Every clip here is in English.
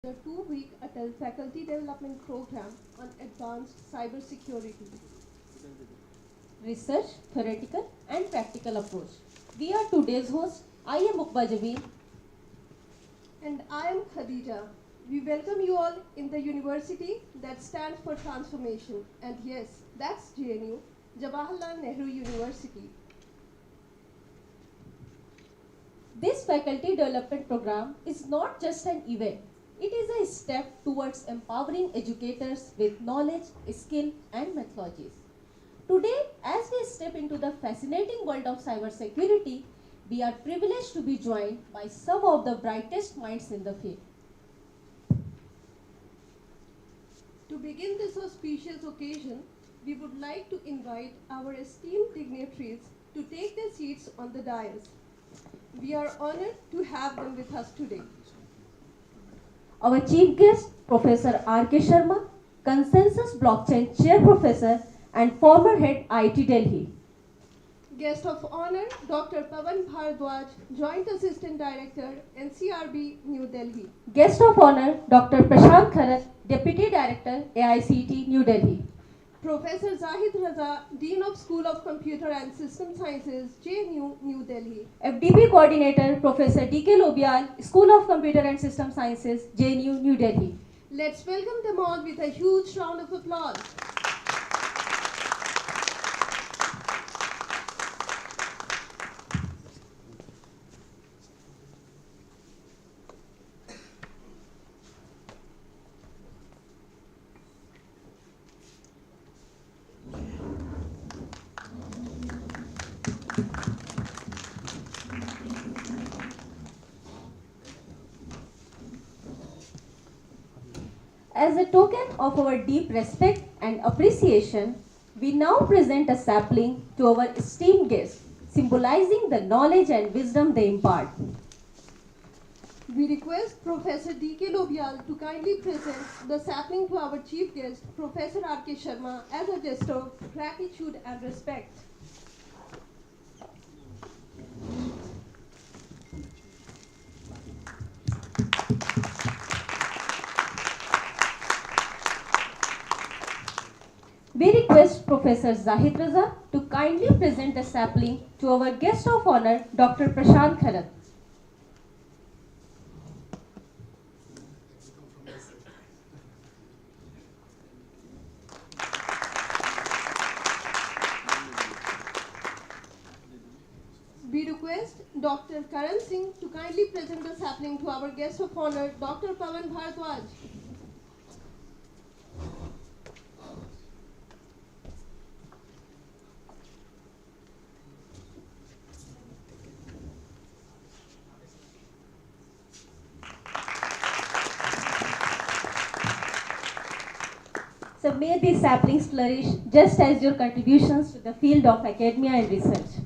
The two-week ATAL Faculty Development Program on Advanced Cybersecurity. Research, theoretical and practical approach. We are today's hosts. I am Ukba Javeen. And I am Khadija. We welcome you all in the university that stands for transformation. And yes, that's JNU, Jawaharlal Nehru University. This faculty development program is not just an event. It is a step towards empowering educators with knowledge, skill and methodologies. Today, as we step into the fascinating world of cybersecurity, we are privileged to be joined by some of the brightest minds in the field. To begin this auspicious occasion, we would like to invite our esteemed dignitaries to take their seats on the dais. We are honored to have them with us today. Our chief guest, Professor R.K. Sharma, Consensus Blockchain Chair Professor and former head IIT Delhi. Guest of honor, Dr. Pawan Bharadwaj, Joint Assistant Director, NCRB, New Delhi. Guest of honor, Dr. Prashant Karan, Deputy Director, AICTE, New Delhi. Professor Zahid Raza, Dean of School of Computer and System Sciences, JNU, New Delhi. FDP Coordinator, Professor D.K. Lobiyal, School of Computer and System Sciences, JNU, New Delhi. Let's welcome them all with a huge round of applause. As a token of our deep respect and appreciation, we now present a sapling to our esteemed guests, symbolizing the knowledge and wisdom they impart. We request Professor D.K. Lobiyal to kindly present the sapling to our chief guest, Professor R.K. Sharma, as a gesture of gratitude and respect. We request Professor Zahid Raza to kindly present the sapling to our guest of honor, Dr. Prashant Karan. We request Dr. Karan Singh to kindly present the sapling to our guest of honor, Dr. Pawan Bharadwaj. So may these saplings flourish just as your contributions to the field of academia and research.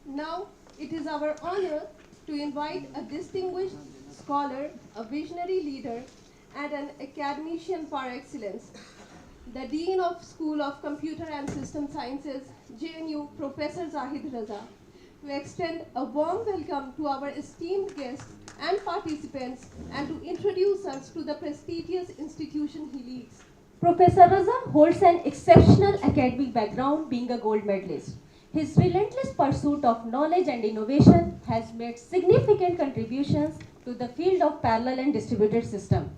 Now, it is our honor to invite a distinguished scholar, a visionary leader, and an academician par excellence, the Dean of School of Computer and System Sciences, JNU, Professor Zahid Raza, to extend a warm welcome to our esteemed guests and participants and to introduce us to the prestigious institution he leads. Professor Raza holds an exceptional academic background, being a gold medalist. His relentless pursuit of knowledge and innovation has made significant contributions to the field of parallel and distributed system.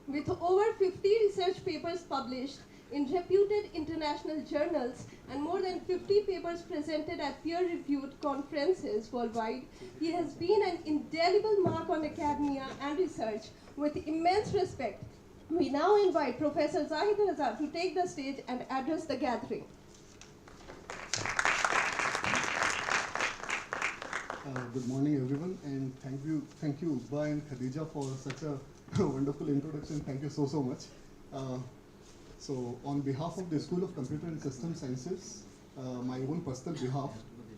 With over 50 research papers published in reputed international journals and more than 50 papers presented at peer-reviewed conferences worldwide, he has been an indelible mark on academia and research with immense respect. We now invite Professor Zahid Razak to take the stage and address the gathering. Good morning, everyone, and thank you, Ubba and Khadija, for such a wonderful introduction. Thank you so much. So, on behalf of the School of Computer and System Sciences, my own personal behalf,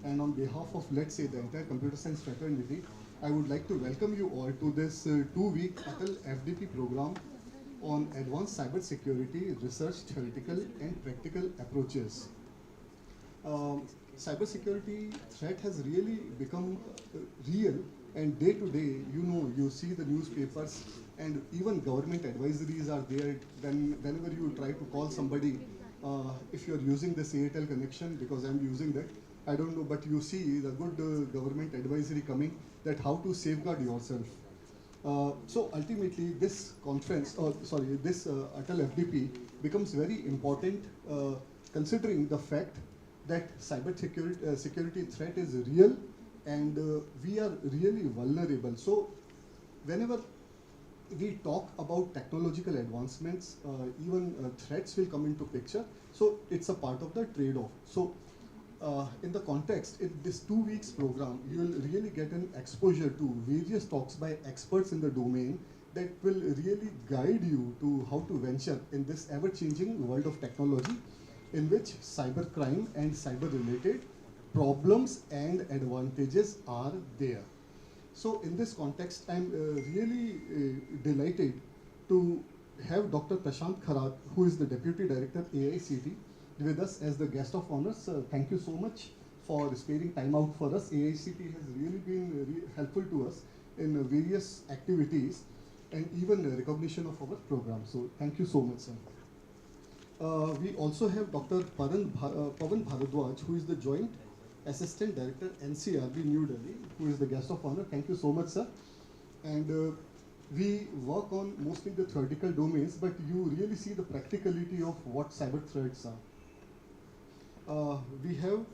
and on behalf of, let's say, the entire computer science fraternity, I would like to welcome you all to this 2-week ATAL FDP program on advanced cybersecurity research, theoretical and practical approaches. Cybersecurity threat has really become real, and day to day, you see the newspapers and even government advisories are there. Whenever you try to call somebody, if you're using this ATAL connection, because I'm using that, I don't know, but you see the good government advisory coming that how to safeguard yourself. So ultimately, this this ATAL FDP becomes very important considering the fact that security threat is real, and we are really vulnerable. So whenever we talk about technological advancements, even threats will come into picture. So it's a part of the trade-off. So in the context, in this 2 weeks program, you will really get an exposure to various talks by experts in the domain that will really guide you to how to venture in this ever-changing world of technology, in which cybercrime and cyber-related problems and advantages are there. So in this context, I'm really delighted to have Dr. Prashant Kharat, who is the Deputy Director AICTE, with us as the guest of honor. Thank you so much for sparing time out for us. AICTE has really been helpful to us in various activities and even recognition of our program. So thank you so much, sir. We also have Dr. Pavan Bharadwaj, who is the Joint Assistant Director, NCRB, New Delhi, who is the guest of honor. Thank you so much, sir. And we work on mostly the theoretical domains, but you really see the practicality of what cyber threats are. We have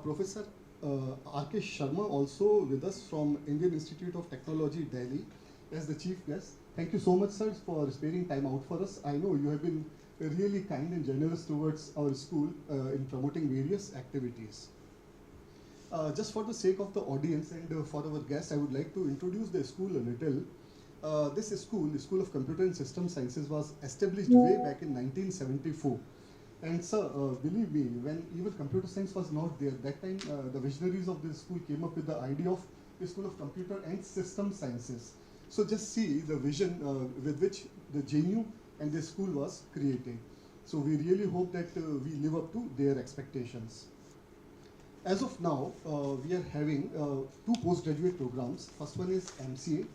Professor R.K. Sharma also with us from Indian Institute of Technology, Delhi, as the chief guest. Thank you so much, sir, for sparing time out for us. I know you have been really kind and generous towards our school in promoting various activities. Just for the sake of the audience and for our guests, I would like to introduce the school a little. This school, the School of Computer and System Sciences, was established way back in 1974. And sir, believe me, when even computer science was not there, that time the visionaries of this school came up with the idea of the School of Computer and System Sciences. So just see the vision with which the JNU and the school was created. So we really hope that we live up to their expectations. As of now, we are having 2 postgraduate programs. First one is MCA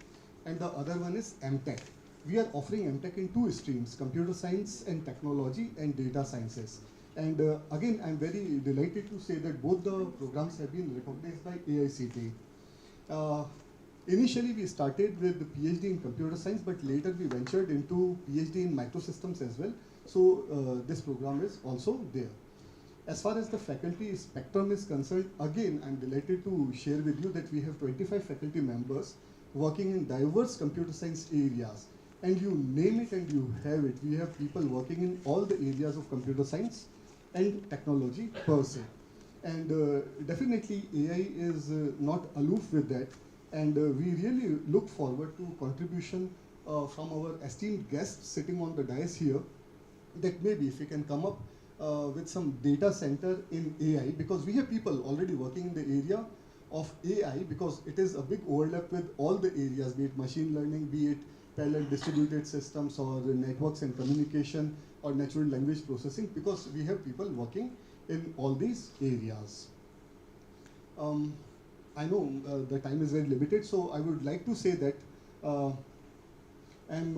and the other one is MTech. We are offering MTech in 2 streams, computer science and technology and data sciences. And again, I'm very delighted to say that both the programs have been recognized by AICTE. Initially, we started with the PhD in computer science, but later we ventured into PhD in microsystems as well. So this program is also there. As far as the faculty spectrum is concerned, again, I'm delighted to share with you that we have 25 faculty members working in diverse computer science areas. And you name it and you have it. We have people working in all the areas of computer science and technology per se. And definitely AI is not aloof with that. And we really look forward to contribution from our esteemed guests sitting on the dais here, that maybe if we can come up with some data center in AI, because we have people already working in the area of AI, because it is a big overlap with all the areas, be it machine learning, be it parallel distributed systems or networks and communication or natural language processing, because we have people working in all these areas. I know the time is very limited, so I would like to say that I'm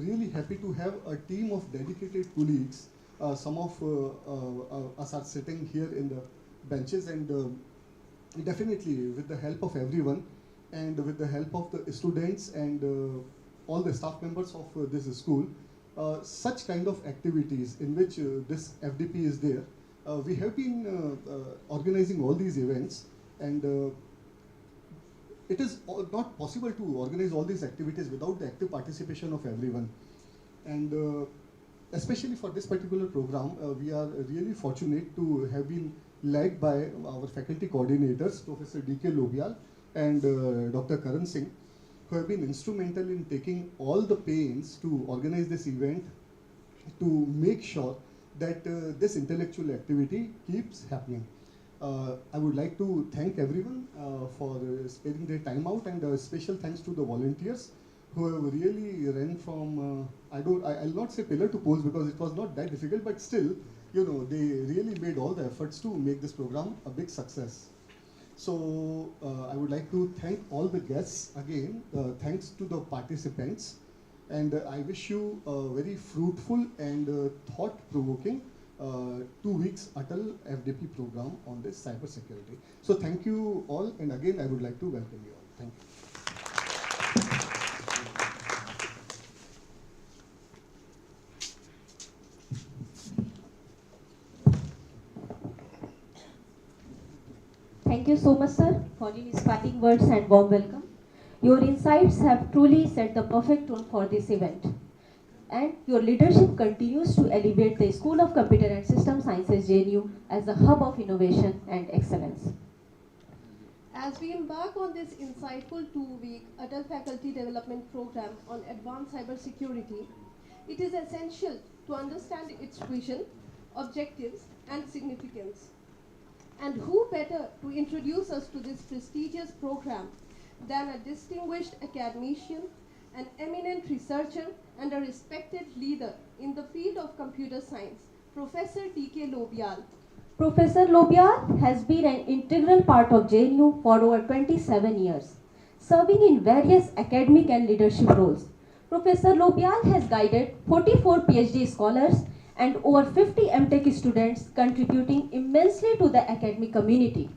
really happy to have a team of dedicated colleagues. Some of us are sitting here in the benches, and definitely with the help of everyone and with the help of the students and all the staff members of this school, such kind of activities in which this FDP is there. We have been organizing all these events, and it is not possible to organize all these activities without the active participation of everyone. And especially for this particular program, we are really fortunate to have been led by our faculty coordinators, Professor D.K. Lobiyal and Dr. Karan Singh, who have been instrumental in taking all the pains to organize this event, to make sure that this intellectual activity keeps happening. I would like to thank everyone for sparing their time out, and special thanks to the volunteers who have really ran from, I'll not say pillar to post because it was not that difficult, but still, you know, they really made all the efforts to make this program a big success. So I would like to thank all the guests again, thanks to the participants, and I wish you a very fruitful and thought-provoking 2 weeks ATAL FDP program on this cyber security. So thank you all, and again I would like to welcome you all. Thank you. Thank you so much, sir, for your inspiring words and warm welcome. Your insights have truly set the perfect tone for this event. And your leadership continues to elevate the School of Computer and System Sciences JNU as a hub of innovation and excellence. As we embark on this insightful 2-week adult faculty development program on advanced cybersecurity, it is essential to understand its vision, objectives, and significance. And who better to introduce us to this prestigious program than a distinguished academician, an eminent researcher, and a respected leader in the field of computer science, Professor D.K. Lobiyal. Professor Lobiyal has been an integral part of JNU for over 27 years, serving in various academic and leadership roles. Professor Lobiyal has guided 44 PhD scholars and over 50 MTech students, contributing immensely to the academic community.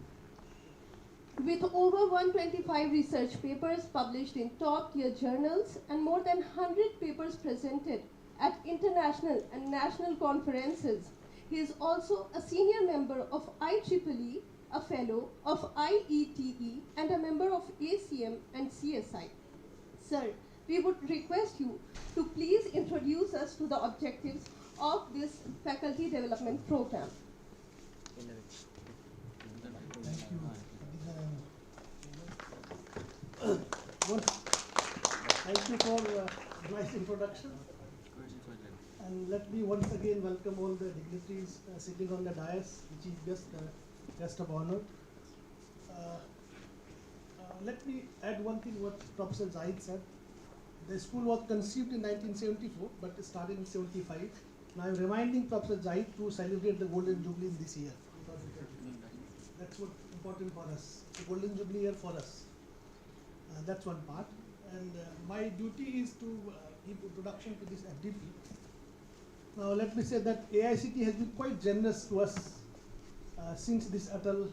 With over 125 research papers published in top-tier journals and more than 100 papers presented at international and national conferences, he is also a senior member of IEEE, a fellow of IETE, and a member of ACM and CSI. Sir, we would request you to please introduce us to the objectives of this faculty development program. Thank you for nice introduction. And let me once again welcome all the dignitaries sitting on the dais, which is just guest of honor. Let me add one thing what Professor Zahid said. The school was conceived in 1974, but it started in 75. Now I'm reminding Professor Zahid to celebrate the Golden Jubilee this year. That's what's important for us. The Golden Jubilee year for us. That's one part. And my duty is to give introduction to this FDP. Now let me say that AICTE has been quite generous to us since this ATAL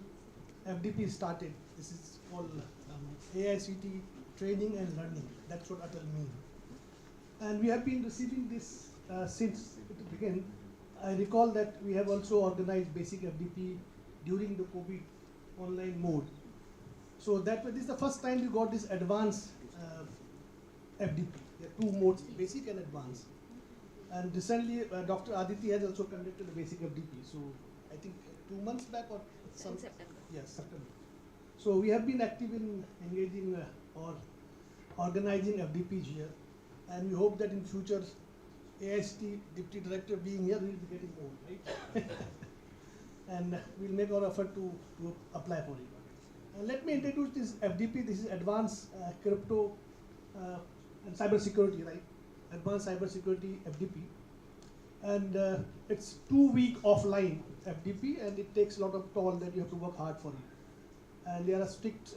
FDP started. This is called AICTE Training and Learning. That's what ATAL means. And we have been receiving this since it began. I recall that we have also organized basic FDP during the COVID online mode. So that this is the first time we got this advanced FDP. There are two modes, basic and advanced. And recently, Dr. Aditi has also conducted a basic FDP. So I think 2 months back or some September. Yes, September. So we have been active in engaging or organizing FDPs here, and we hope that in future, AICTE Deputy Director being here, we will be getting more, right? And we'll make our effort to apply for it. Let me introduce this FDP. This is Advanced Crypto and Cybersecurity, right? Advanced Cybersecurity FDP. And it's 2-week offline FDP, and it takes a lot of toll that you have to work hard for it. And there are strict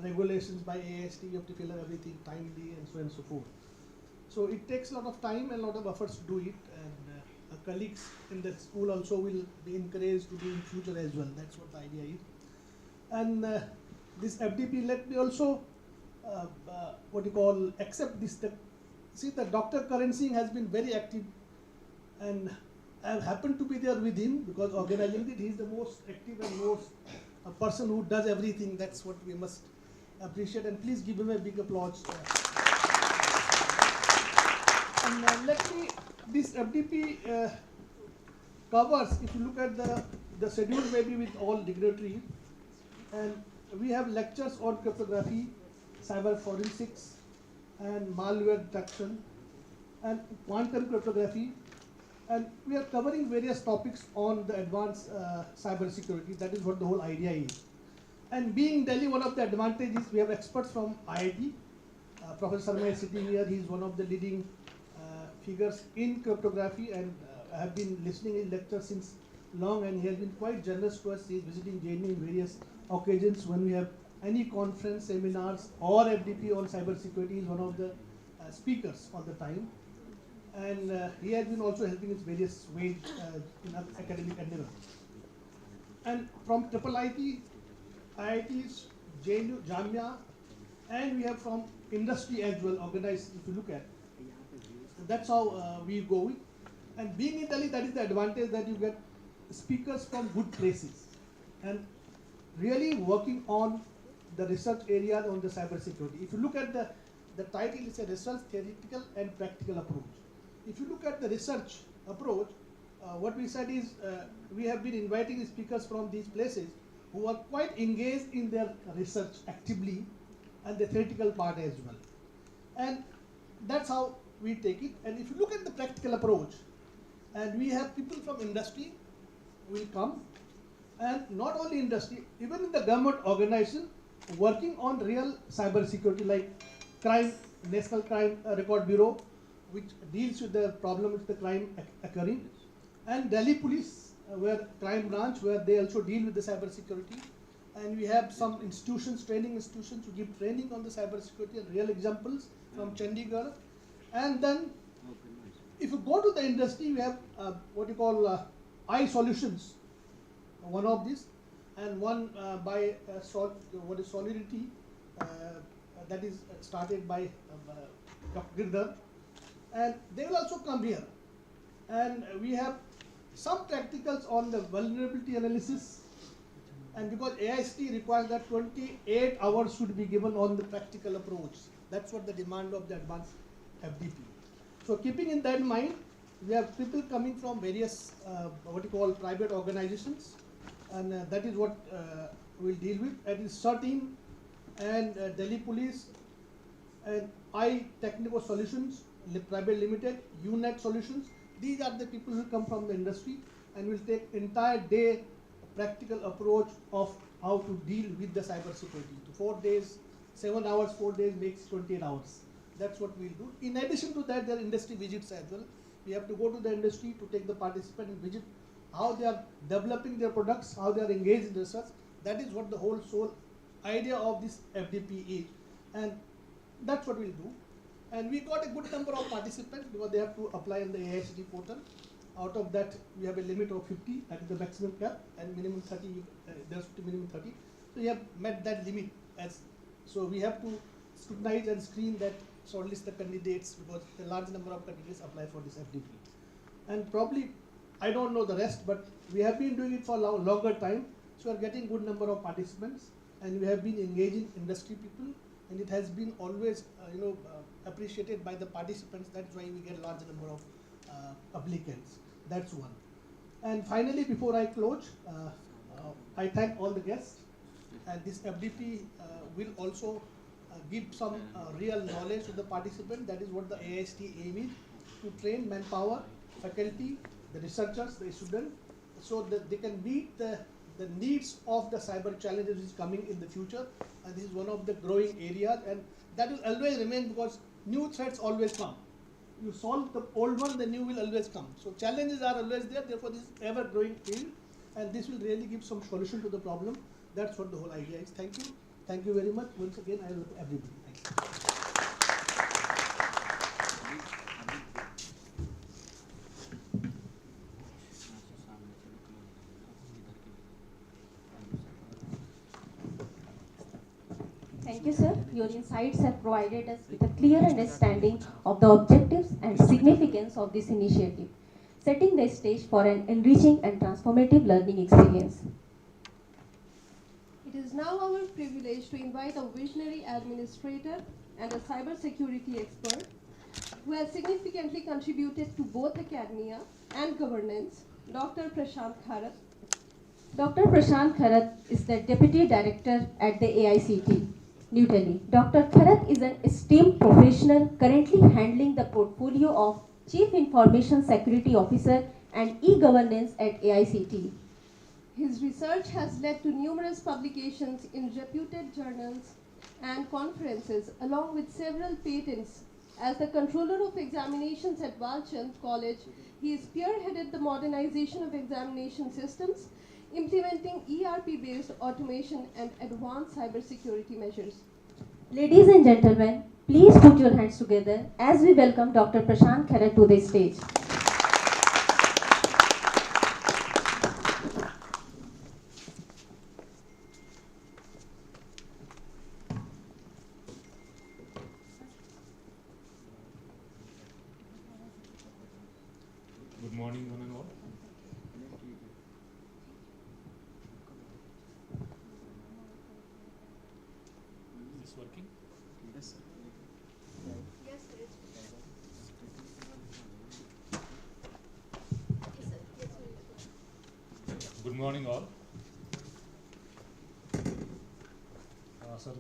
regulations by AICTE. You have to fill up everything timely and so on and so forth. So it takes a lot of time and a lot of efforts to do it. And our colleagues in the school also will be encouraged to do in future as well. That's what the idea is. And this FDP, let me also accept this. See, the Dr. Karan Singh has been very active, and I have happened to be there with him because organizing it, he is the most active and most a person who does everything. That's what we must appreciate, and please give him a big applause. And let's see, this FDP covers, if you look at the schedule maybe with all dignitaries, and we have lectures on cryptography, cyber forensics, and malware detection, and quantum cryptography, and we are covering various topics on the advanced cyber security. That is what the whole idea is. And being Delhi, one of the advantages, we have experts from IIT. Professor Sharma is sitting here. He is one of the leading figures in cryptography, and I have been listening in lectures since long, and he has been quite generous to us. He is visiting JNU in various occasions when we have any conference, seminars, or FDP on cyber security. He is one of the speakers all the time. And he has been also helping in various ways in academic endeavor. And from IIIT, IITs, JNU, Jamia, and we have from industry as well organized, if you look at. That's how we go with. And being in Delhi, that is the advantage, that you get speakers from good places and really working on the research areas on the cyber security. If you look at the title, it's a research theoretical and practical approach. If you look at the research approach, what we said is we have been inviting speakers from these places who are quite engaged in their research actively and the theoretical part as well. And that's how we take it. And if you look at the practical approach, and we have people from industry will come, and not only industry, even in the government organization working on real cyber security, like crime, National Crime Record Bureau, which deals with the problem with the crime occurring, and Delhi Police, where crime branch, where they also deal with the cyber security. And we have some institutions, training institutions, who give training on the cyber security, and real examples from Chandigarh. And then, if you go to the industry, we have what you call I solutions, one of these, and one by what is Solidity, that is started by Dr. Girdhar. And they will also come here. And we have some practicals on the vulnerability analysis. And because AICTE requires that 28 hours should be given on the practical approach. That's what the demand of the advanced FDP. So keeping in that mind, we have people coming from various what you call private organizations, and that is what we'll deal with. It is CERTIN and Delhi Police and I Technical Solutions Private Limited, UNET Solutions. These are the people who come from the industry, and will take entire day practical approach of how to deal with the cyber security. 4 days, 7 hours, 4 days makes 28 hours. That's what we'll do. In addition to that, there are industry visits as well. We have to go to the industry to take the participant and visit how they are developing their products, how they are engaged in research. That is what the whole idea of this FDP is. And that's what we'll do. And we got a good number of participants because they have to apply in the AICTE portal. Out of that, we have a limit of 50, that is the maximum cap, and minimum 30, there's to minimum 30. So we have met that limit. So we have to scrutinize and screen that, shortlist the candidates, because a large number of candidates apply for this FDP. And probably, I don't know the rest, but we have been doing it for a longer time, so we are getting good number of participants, and we have been engaging industry people, and it has been always appreciated by the participants. That's why we get a large number of applicants. That's one. And finally, before I close, I thank all the guests, and this FDP will also give some real knowledge to the participant. That is what the AICTE aim is, to train manpower, faculty, the researchers, the students, so that they can meet the needs of the cyber challenges which is coming in the future. And this is one of the growing areas, and that will always remain, because new threats always come. You solve the old one, the new will always come. So challenges are always there, therefore this is ever growing field, and this will really give some solution to the problem. That's what the whole idea is. Thank you. Thank you very much. Once again, I love everybody. Thank you. Thank you, sir. Your insights have provided us with a clear understanding of the objectives and significance of this initiative, setting the stage for an enriching and transformative learning experience. It is now our privilege to invite a visionary administrator and a cybersecurity expert, who has significantly contributed to both academia and governance, Dr. Prashant Kharat. Dr. Prashant Kharat is the Deputy Director at the AICTE, New Delhi. Dr. Kharat is an esteemed professional currently handling the portfolio of Chief Information Security Officer and E-Governance at AICTE. His research has led to numerous publications in reputed journals and conferences, along with several patents. As the Controller of Examinations at Walchand College, he spearheaded the modernization of examination systems, implementing ERP-based automation and advanced cybersecurity measures. Ladies and gentlemen, please put your hands together as we welcome Dr. Prashant Kharat to the stage. Good morning, one and all. Is this working? Yes, sir. Yes, sir. Good morning, all. Sir,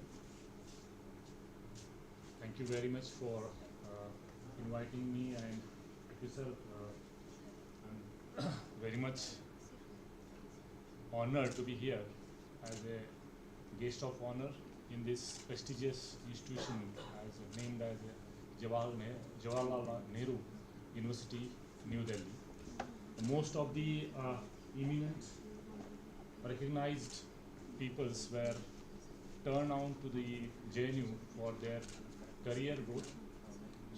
thank you very much for inviting me, and sir, I'm very much honored to be here as a guest of honor in this prestigious institution named as Jawaharlal Nehru University, New Delhi. Most of the eminent, recognized peoples were turned on to the JNU for their career growth.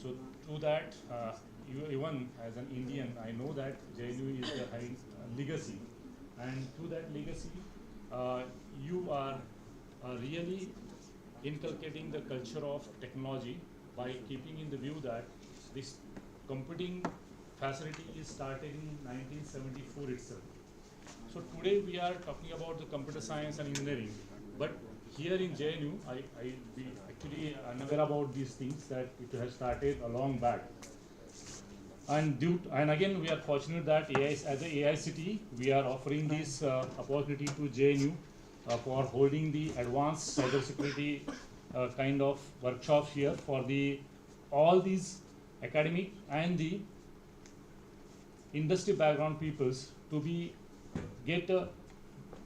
So through that, even as an Indian, I know that JNU is the high legacy, and through that legacy, you are really inculcating the culture of technology by keeping in the view that this computing facility is started in 1974 itself. So today we are talking about the computer science and engineering, but here in JNU, we actually unaware about these things that it has started a long back. And again, we are fortunate that as a AICTE, we are offering this opportunity to JNU for holding the advanced cybersecurity kind of workshop here for all these academic and the industry background peoples to get a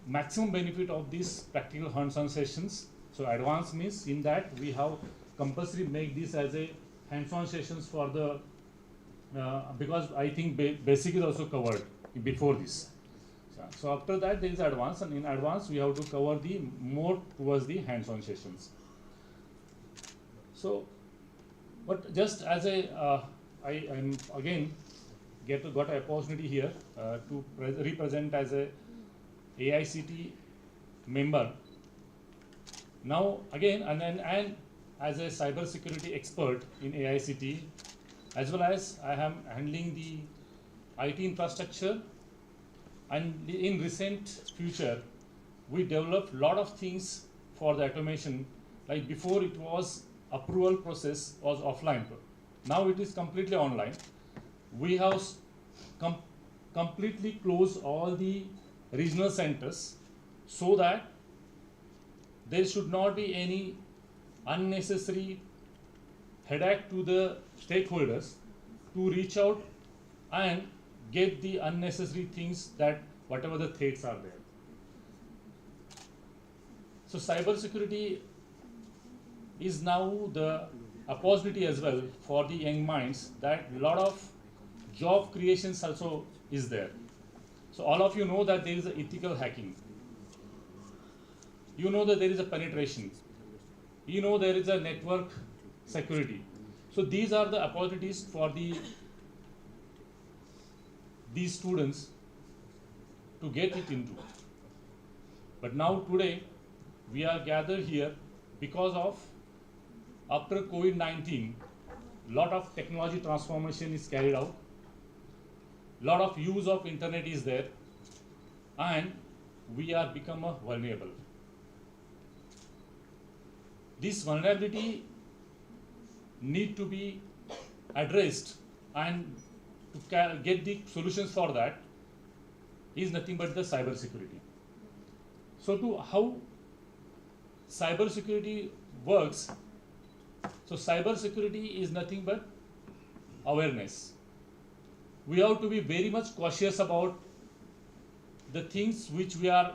maximum benefit of these practical hands-on sessions. So advanced means in that we have compulsory make this as a hands-on sessions for the because I think basic is also covered before this. So after that there is advanced, and in advance we have to cover the more towards the hands-on sessions. So, but just as a I'm again got an opportunity here to represent as a AICTE member. Now again, and as a cybersecurity expert in AICTE, as well as I am handling the IT infrastructure, and in recent future, we developed a lot of things for the automation. Like before, it was approval process was offline. Now it is completely online. We have completely closed all the regional centers so that there should not be any unnecessary headache to the stakeholders to reach out and get the unnecessary things that whatever the threats are there. So cybersecurity is now the opportunity as well for the young minds, that a lot of job creations also is there. So all of you know that there is a ethical hacking. You know that there is a penetration. You know there is a network security. So these are the opportunities for these students to get it into. But now today we are gathered here because of after COVID-19, lot of technology transformation is carried out. Lot of use of internet is there, and we are become vulnerable. This vulnerability need to be addressed, and to get the solutions for that is nothing but the cyber security. So to how cyber security works, so cyber security is nothing but awareness. We have to be very much cautious about the things which we are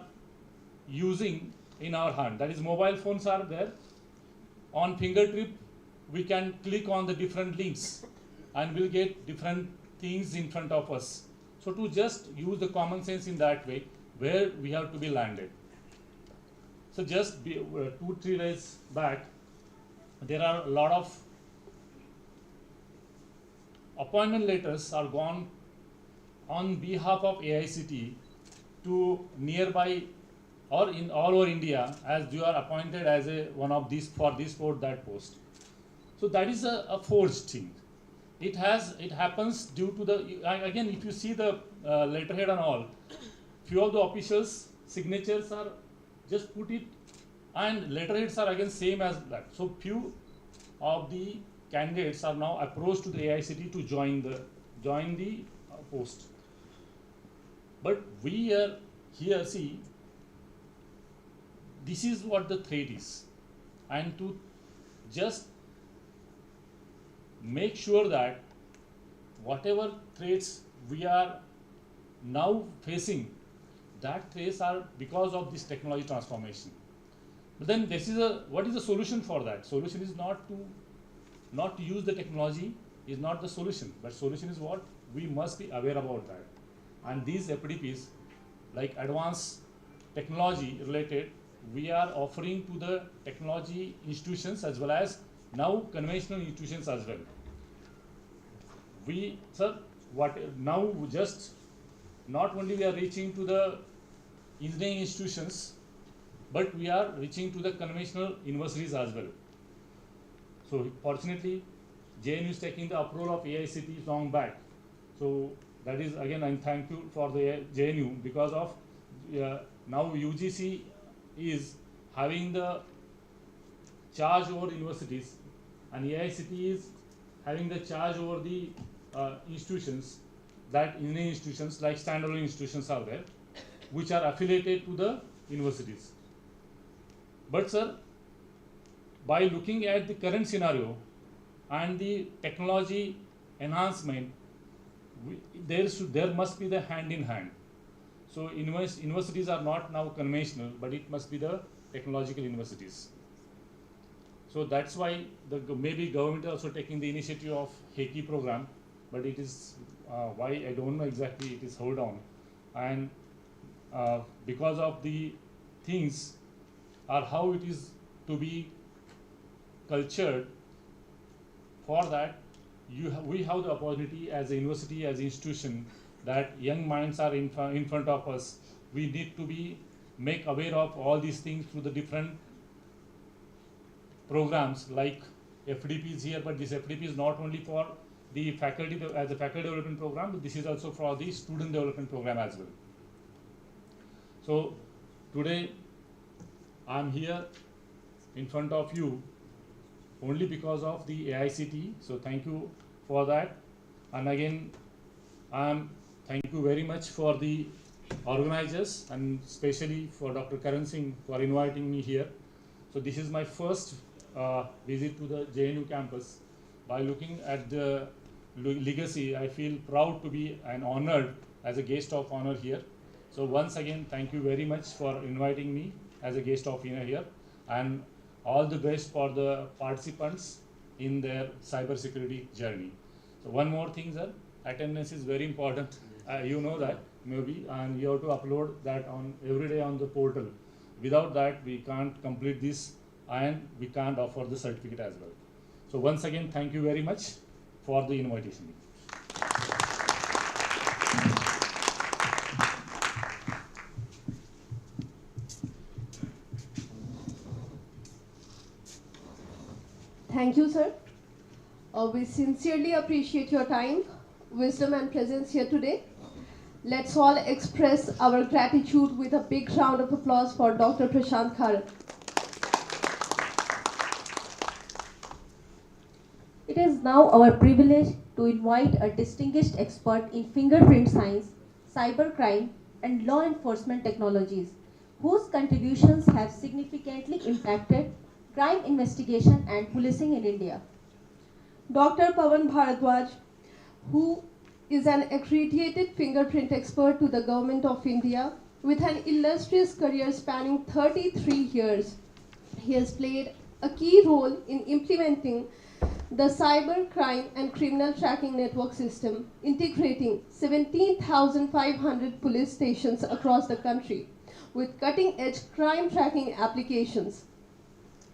using in our hand. That is, mobile phones are there. On fingertip, we can click on the different links and we'll get different things in front of us. So to just use the common sense in that way, where we have to be landed. So just 2-3 days back, there are a lot of appointment letters are gone on behalf of AICTE to nearby or in all over India, as you are appointed as one of these for this or that post. So that is a forged thing. It happens due to the, again, if you see the letterhead and all, few of the officials' signatures are just put it, and letterheads are again same as that. So few of the candidates are now approached to the AICTE to join the post. But we are here, see, this is what the threat is, and to just make sure that whatever threats we are now facing, that threats are because of this technology transformation. But then what is the solution for that? Solution is not to use the technology is not the solution, but solution is what? We must be aware about that. And these FDPs, like advanced technology related, we are offering to the technology institutions as well as now conventional institutions as well. Now just not only we are reaching to the engineering institutions, but we are reaching to the conventional universities as well. So fortunately, JNU is taking the approval of AICTE long back. So that is, again, I'm thankful for the JNU, because of now UGC is having the charge over universities, and AICTE is having the charge over the institutions, that engineering institutions like standalone institutions are there, which are affiliated to the universities. But sir, by looking at the current scenario and the technology enhancement, there must be the hand in hand. So universities are not now conventional, but it must be the technological universities. So that's why maybe government is also taking the initiative of HECI program, but it is why I don't know exactly, it is hold on. And because of the things or how it is to be cultured, for that we have the opportunity as a university, as an institution, that young minds are in front of us. We need to be make aware of all these things through the different programs like FDP is here, but this FDP is not only for the faculty as a faculty development program, but this is also for the student development program as well. So today I am here in front of you only because of the AICTE. So thank you for that. And again, thank you very much for the organizers, and especially for Dr. Karan Singh for inviting me here. So this is my first visit to the JNU campus. By looking at the legacy, I feel proud to be and honored as a guest of honor here. So once again, thank you very much for inviting me as a guest of honor here, and all the best for the participants in their cybersecurity journey. So one more thing, sir, attendance is very important. You know that maybe, and you have to upload that on every day on the portal. Without that, we can't complete this, and we can't offer the certificate as well. So once again, thank you very much for the invitation. Thank you, sir. We sincerely appreciate your time, wisdom, and presence here today. Let's all express our gratitude with a big round of applause for Dr. Prashant Karan. It is now our privilege to invite a distinguished expert in fingerprint science, cybercrime, and law enforcement technologies, whose contributions have significantly impacted crime investigation and policing in India. Dr. Pawan Bharadwaj, who is an accredited fingerprint expert to the Government of India with an illustrious career spanning 33 years. He has played a key role in implementing the cyber crime and criminal tracking network system, integrating 17,500 police stations across the country with cutting-edge crime tracking applications.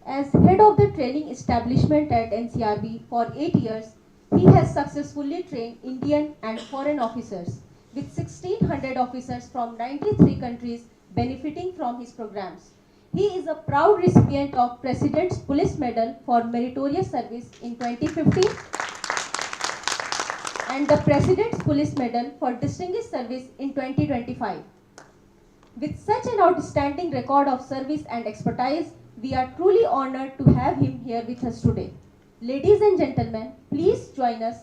As head of the training establishment at NCRB for 8 years, he has successfully trained Indian and foreign officers, with 1,600 officers from 93 countries benefiting from his programs. He is a proud recipient of President's Police Medal for Meritorious Service in 2015 and the President's Police Medal for Distinguished Service in 2025. With such an outstanding record of service and expertise, we are truly honored to have him here with us today. Ladies and gentlemen, please join us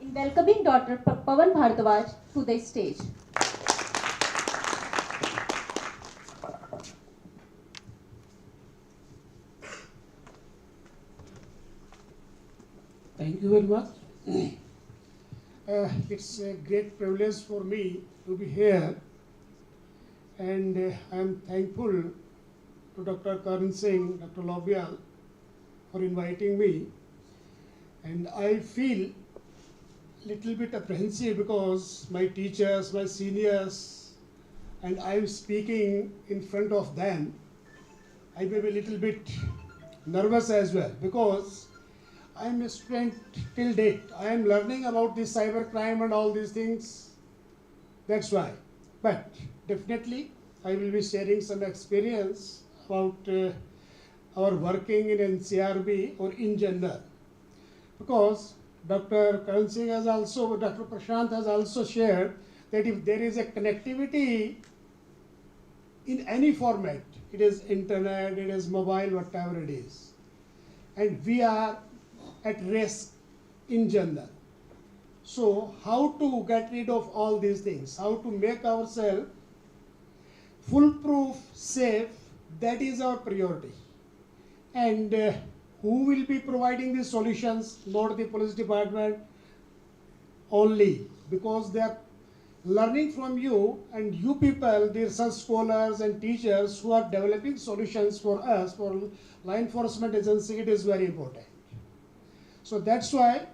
in welcoming Dr. Pawan Bharadwaj to the stage. Thank you very much. It's a great privilege for me to be here, and I am thankful to Dr. Karan Singh, Dr. Lobiyal for inviting me. And I feel little bit apprehensive because my teachers, my seniors, and I am speaking in front of them. I may be a little bit nervous as well because I am a student till date. I am learning about this cyber crime and all these things. That's why. But definitely I will be sharing some experience about our working in NCRB or in general. Because Dr. Karan Singh has also, Dr. Prashant has also shared that if there is a connectivity in any format, it is internet, it is mobile, whatever it is, and we are at risk in general. So how to get rid of all these things, how to make ourselves foolproof, safe, that is our priority. And who will be providing these solutions? Not the police department only, because they are learning from you, and you people, the research scholars and teachers who are developing solutions for us, for law enforcement agency, it is very important. So that's why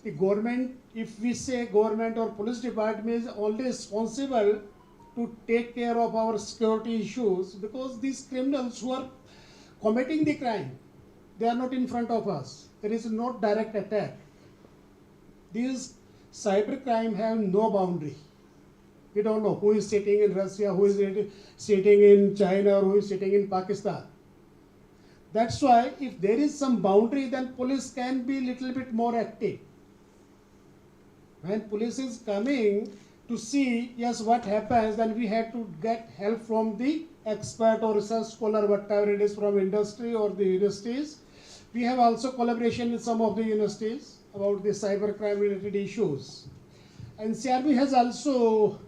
the government, if we say government or police department is only responsible to take care of our security issues, because these criminals who are committing the crime, they are not in front of us. There is no direct attack. These cyber crime have no boundary. We don't know who is sitting in Russia, who is sitting in China, or who is sitting in Pakistan. That's why if there is some boundary, then police can be little bit more active. When police is coming to see, yes, what happens, then we have to get help from the expert or research scholar, whatever it is, from industry or the universities. We have also collaboration with some of the universities about the cyber crime related issues. And CRB has also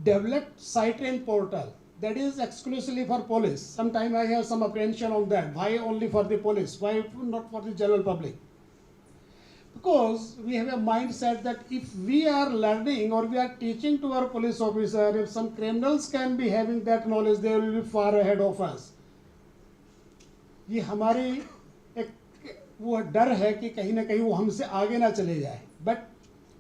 developed Cytrain portal that is exclusively for police. Sometimes I have some apprehension on that. Why only for the police? Why not for the general public? Because we have a mindset that if we are learning or we are teaching to our police officer, if some criminals can be having that knowledge, they will be far ahead of us. ये हमारी एक वो डर है कि कहीं ना कहीं वो हमसे आगे ना चले जाए. But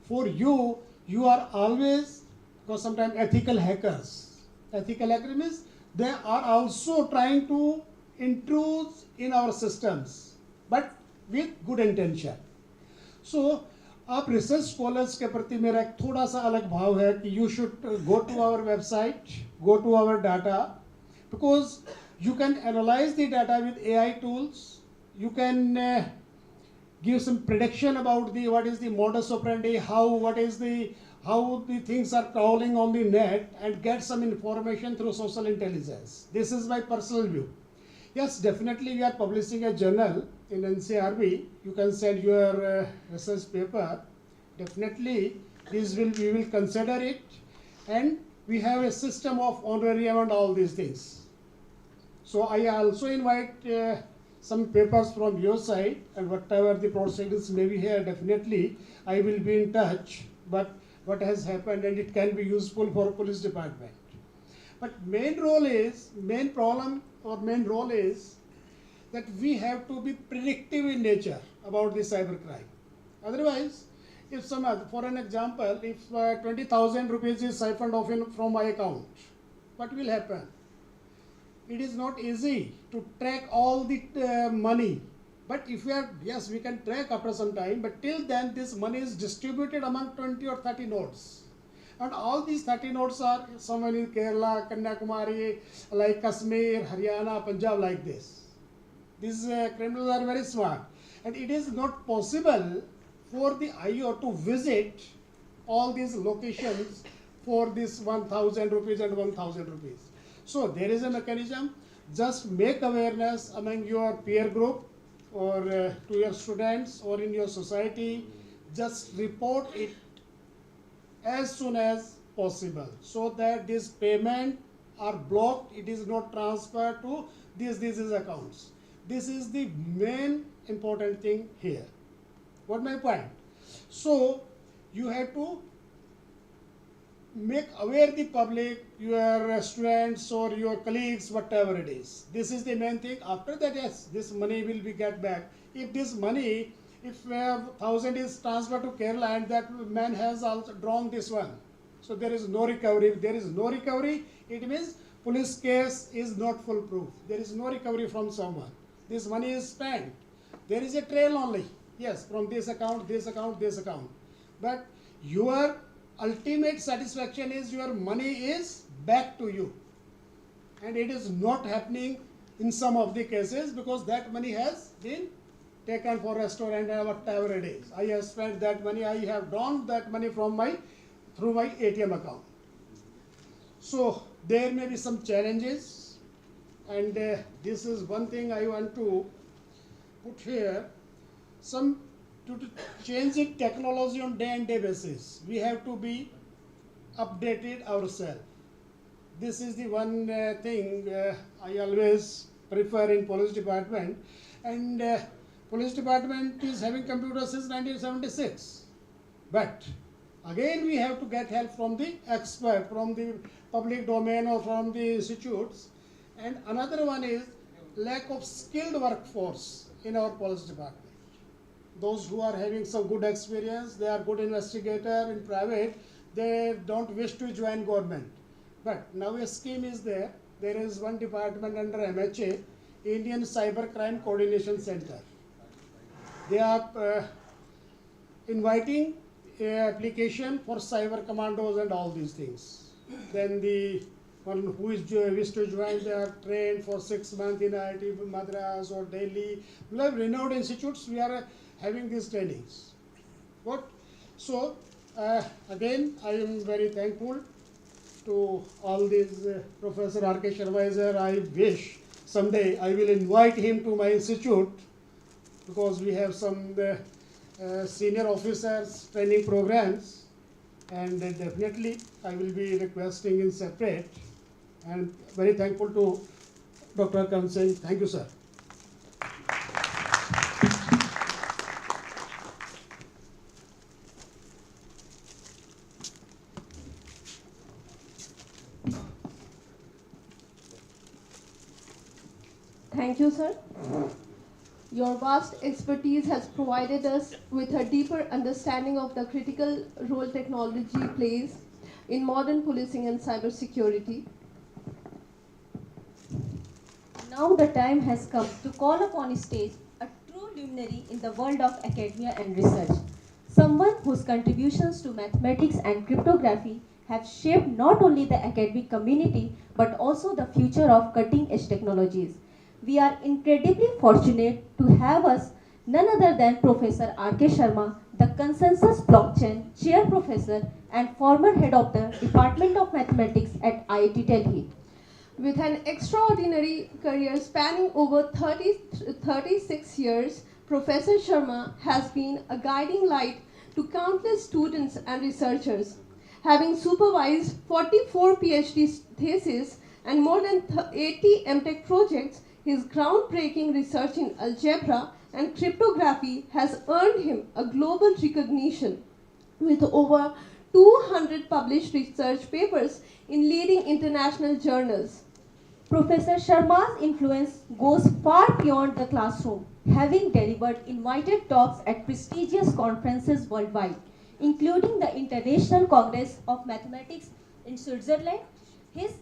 for you, you are always, because sometimes ethical hackers. Ethical hackers means they are also trying to intrude in our systems, but with good intention. So, आप research scholars के प्रति मेरा एक थोड़ा सा अलग भाव है कि you should go to our website, go to our data, because you can analyze the data with AI tools. You can give some prediction about the what is the modus operandi, how the things are crawling on the net, and get some information through social intelligence. This is my personal view. Yes, definitely we are publishing a journal in NCRB. You can send your research paper. Definitely we will consider it, and we have a system of honorarium and all these things. So I also invite some papers from your side, and whatever the proceedings may be here, definitely I will be in touch. But what has happened, and it can be useful for police department. But main role is that we have to be predictive in nature about the cybercrime. Otherwise, if for an example, if 20,000 rupees is siphoned off from my account, what will happen? It is not easy to track all the money. But if we can track after some time, but till then this money is distributed among 20 or 30 nodes. And all these 30 nodes are somewhere in Kerala, Kanyakumari, like Kashmir, Haryana, Punjab, like this. These criminals are very smart. And it is not possible for the IO to visit all these locations for this 1,000 rupees and 1,000 rupees. So there is a mechanism. Just make awareness among your peer group or to your students or in your society. Just report it as soon as possible so that this payment are blocked. It is not transferred to these accounts. This is the main important thing here. What my point? So you have to make aware the public, your students or your colleagues, whatever it is. This is the main thing. After that, yes, this money will be get back. If this money, if 1,000 is transferred to Kerala and that man has also drawn this one, so there is no recovery. If there is no recovery, it means police case is not foolproof. There is no recovery from someone. This money is spent. There is a trail only. Yes, from this account, this account, this account. But your ultimate satisfaction is your money is back to you. And it is not happening in some of the cases because that money has been taken for restaurant or whatever it is. I have spent that money, I have drawn that money from through my ATM account. So there may be some challenges, and this is one thing I want to put here. To change the technology on day-and-day basis, we have to be updated ourselves. This is the one thing I always prefer in police department, and police department is having computers since 1976. But again, we have to get help from the expert, from the public domain or from the institutes. And another one is lack of skilled workforce in our police department. Those who are having some good experience, they are good investigator in private, they don't wish to join government. But now a scheme is there. There is one department under MHA, Indian Cybercrime Coordination Center. They are inviting an application for cyber commandos and all these things. Then the one who is wish to join, they are trained for 6 months in IIT Madras or Delhi. We have renowned institutes, we are having these trainings. So again, I am very thankful to all these Professor R.K. Sharma. I wish someday I will invite him to my institute because we have some senior officers training programs, and definitely I will be requesting in separate. And very thankful to Dr. Karan Singh. Thank you, sir. Thank you, sir. Your vast expertise has provided us with a deeper understanding of the critical role technology plays in modern policing and cybersecurity. Now the time has come to call upon stage a true luminary in the world of academia and research. Someone whose contributions to mathematics and cryptography have shaped not only the academic community but also the future of cutting-edge technologies. We are incredibly fortunate to have us none other than Professor R.K. Sharma, the Consensus Blockchain Chair Professor and former head of the Department of Mathematics at IIT Delhi. With an extraordinary career spanning over 36 years, Professor Sharma has been a guiding light to countless students and researchers. Having supervised 44 PhD theses and more than 80 MTech projects, his groundbreaking research in algebra and cryptography has earned him a global recognition with over 200 published research papers in leading international journals. Professor Sharma's influence goes far beyond the classroom, having delivered invited talks at prestigious conferences worldwide, including the International Congress of Mathematics in Switzerland. His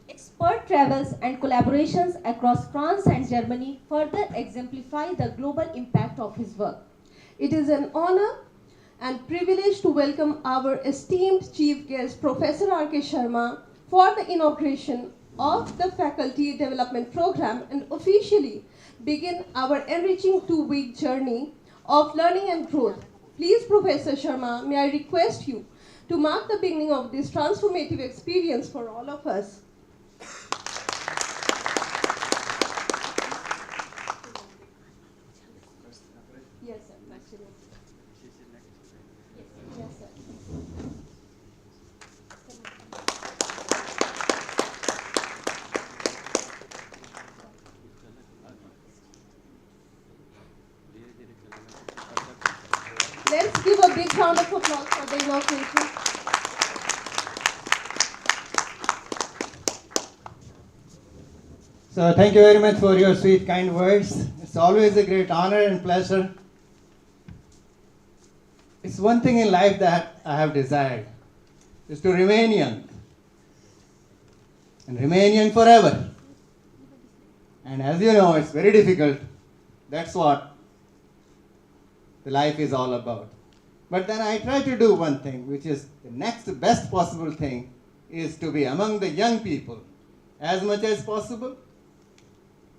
expert travels and collaborations across France and Germany further exemplify the global impact of his work. It is an honor and privilege to welcome our esteemed chief guest, Professor R.K. Sharma, for the inauguration of the Faculty Development Program and officially begin our enriching 2-week journey of learning and growth. Please, Professor Sharma, may I request you to mark the beginning of this transformative experience for all of us. Yes, sir. Actually. Yes, sir. Let's give a big round of applause for the inauguration. So thank you very much for your sweet, kind words. It's always a great honor and pleasure. It's one thing in life that I have desired, is to remain young. And remain young forever. And as you know, it's very difficult. That's what the life is all about. But then I try to do one thing, which is the next best possible thing, is to be among the young people as much as possible,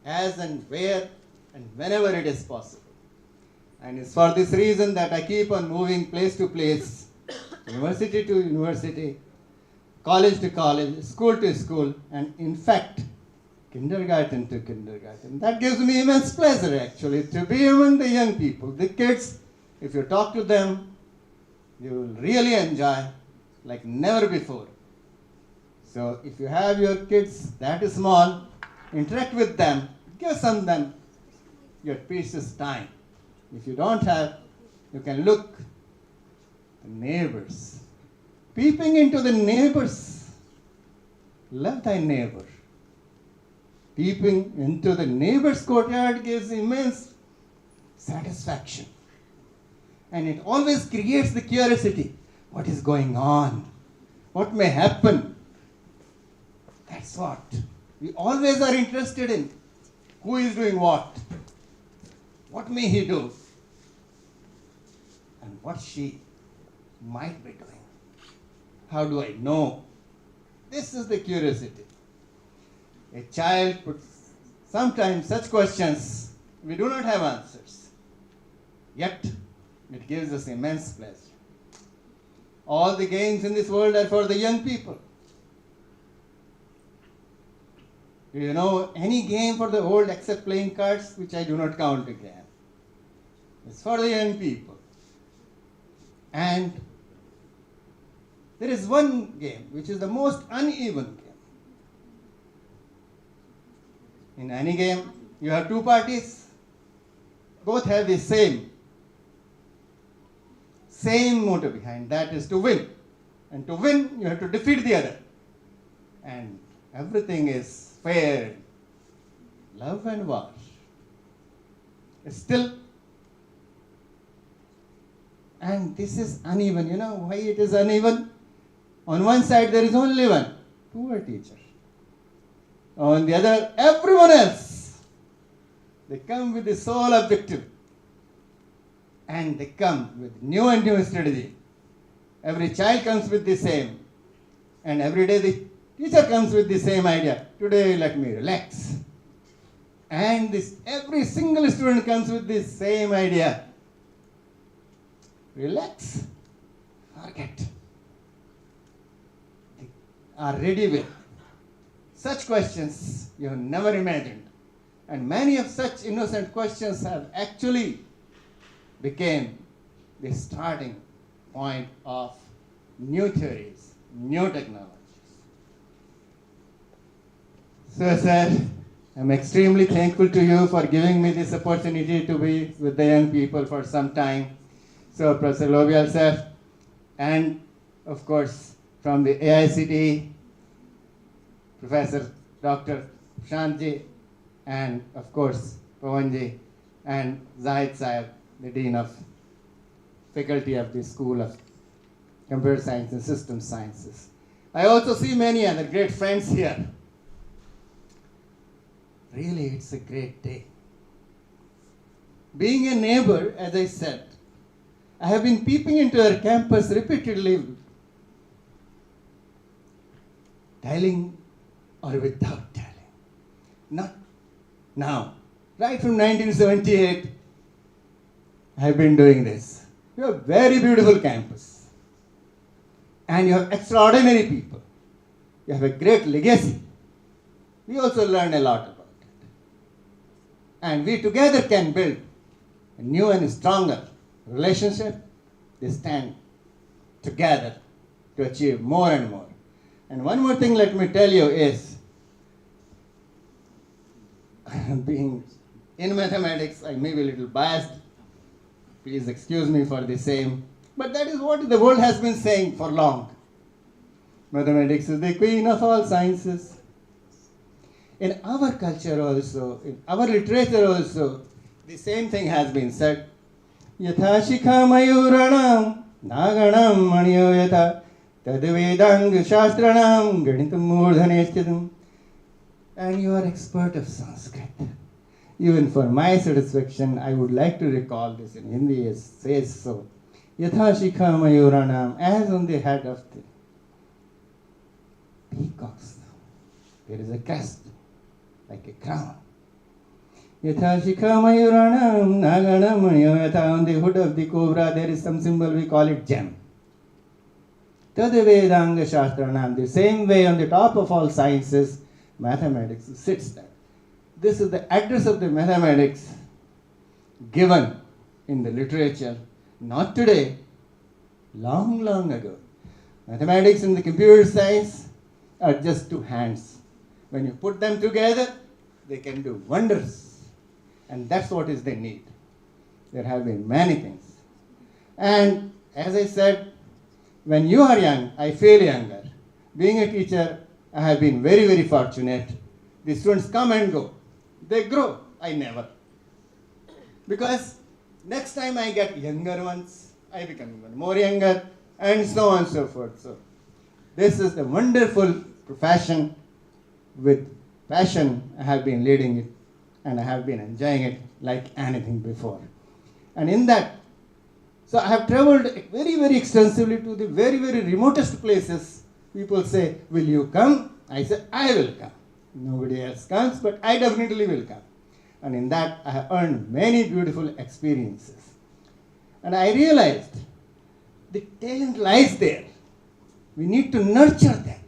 as and where and whenever it is possible. And it's for this reason that I keep on moving place to place, university to university, college to college, school to school, and in fact, kindergarten to kindergarten. That gives me immense pleasure actually to be among the young people. The kids, if you talk to them, you will really enjoy like never before. So if you have your kids that small, interact with them, give some them your precious time. If you don't have, you can look the neighbors. Peeping into the neighbors. Love thy neighbor. Peeping into the neighbor's courtyard gives immense satisfaction. And it always creates the curiosity. What is going on? What may happen? That's what we always are interested in. Who is doing what? What may he do? And what she might be doing. How do I know? This is the curiosity. A child puts sometimes such questions, we do not have answers. Yet, it gives us immense pleasure. All the games in this world are for the young people. Do you know any game for the old except playing cards, which I do not count again? It's for the young people. And there is one game which is the most uneven game. In any game, you have two parties. Both have the same motive behind, that is to win. And to win, you have to defeat the other. And everything is fair, love and war. Still, and this is uneven. You know why it is uneven? On one side there is only one, poor teacher. On the other, everyone else. They come with the sole objective. And they come with new and new strategy. Every child comes with the same. And every day the teacher comes with the same idea. Today let me relax. And every single student comes with the same idea. Relax. Forget. They are ready with such questions you have never imagined. And many of such innocent questions have actually became the starting point of new theories, new technologies. So, sir, I'm extremely thankful to you for giving me this opportunity to be with the young people for some time. So, Professor Lobiyal, sir, and of course, from the AICTE, Professor Dr. Shantji, and of course, Pawanji, and Zahid Saab, the Dean of Faculty of the School of Computer Science and System Sciences. I also see many other great friends here. Really, it's a great day. Being a neighbor, as I said, I have been peeping into our campus repeatedly, telling or without telling. Not now. Right from 1978, I have been doing this. You have a very beautiful campus. And you have extraordinary people. You have a great legacy. We also learn a lot about it. And we together can build a new and stronger relationship. They stand together to achieve more and more. And one more thing let me tell you is, being in mathematics, I may be a little biased. Please excuse me for the same. But that is what the world has been saying for long. Mathematics is the queen of all sciences. In our culture also, in our literature also, the same thing has been said. Yatha shikha mayuranam naganam maniyo yatha tadvedang shastranam ganitam murdhaneshchidam. And you are expert of Sanskrit. Even for my satisfaction, I would like to recall this in Hindi. It says so. Yatha shikha mayuranam, as on the head of the peacocks, there is a crest, like a crown. Yatha shikha mayuranam naganam maniyo yatha, on the hood of the cobra there is some symbol, we call it gem. Tadvedanga shastranam, the same way on the top of all sciences, mathematics sits there. This is the address of the mathematics given in the literature, not today, long, long ago. Mathematics and the computer science are just two hands. When you put them together, they can do wonders. And that's what is the need. There have been many things. And as I said, when you are young, I feel younger. Being a teacher, I have been very, very fortunate. The students come and go. They grow. I never. Because next time I get younger ones, I become even more younger, and so on and so forth. So this is the wonderful profession. With passion, I have been leading it, and I have been enjoying it like anything before. And in that, so I have traveled very, very extensively to the very, very remotest places. People say, will you come? I say, I will come. Nobody else comes, but I definitely will come. And in that, I have earned many beautiful experiences. And I realized the talent lies there. We need to nurture them.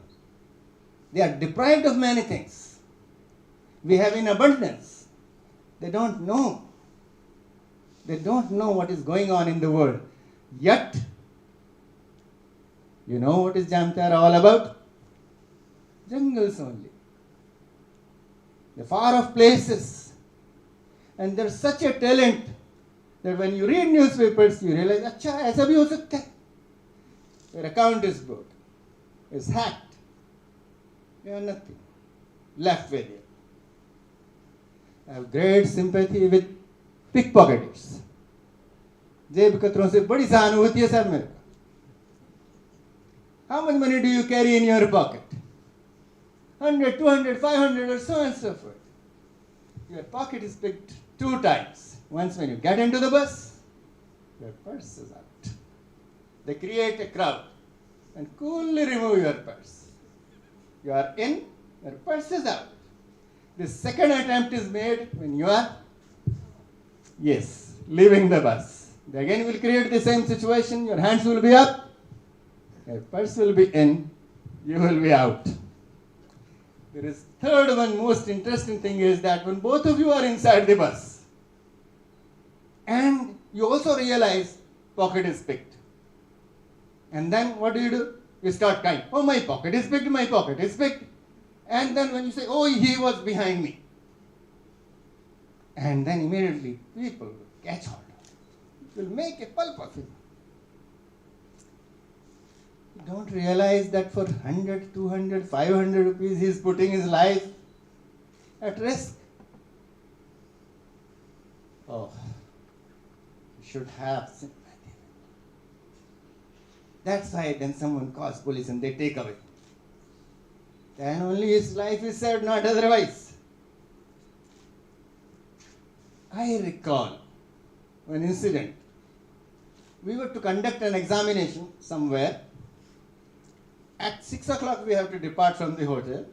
They are deprived of many things. We have in abundance. They don't know. They don't know what is going on in the world. Yet, you know what is Jamtara all about? Jungles only. The far off places. And there's such a talent that when you read newspapers, you realize, acha, aisa bhi ho sakta hai. Your account is broke, is hacked. You have nothing left with you. I have great sympathy with pickpocketers. जेब कतरों से बड़ी सहानुभूति है sir मेरे को. How much money do you carry in your pocket? 100, 200, 500 or so and so forth. Your pocket is picked 2 times. Once when you get into the bus, your purse is out. They create a crowd and coolly remove your purse. You are in, your purse is out. The second attempt is made when you are, yes, leaving the bus. They again will create the same situation. Your hands will be up, your purse will be in, you will be out. There is third one most interesting thing is that when both of you are inside the bus and you also realize pocket is picked. And then what do? You start crying. Oh, my pocket is picked, my pocket is picked. And then when you say, oh, he was behind me. And then immediately people will catch hold of it. Will make a pulp of it. You don't realize that for 100, 200, 500 rupees he is putting his life at risk. Oh, you should have sympathy. That's why then someone calls police and they take away. Then only his life is saved, not otherwise. I recall one incident. We were to conduct an examination somewhere. At 6 o'clock we have to depart from the hotel.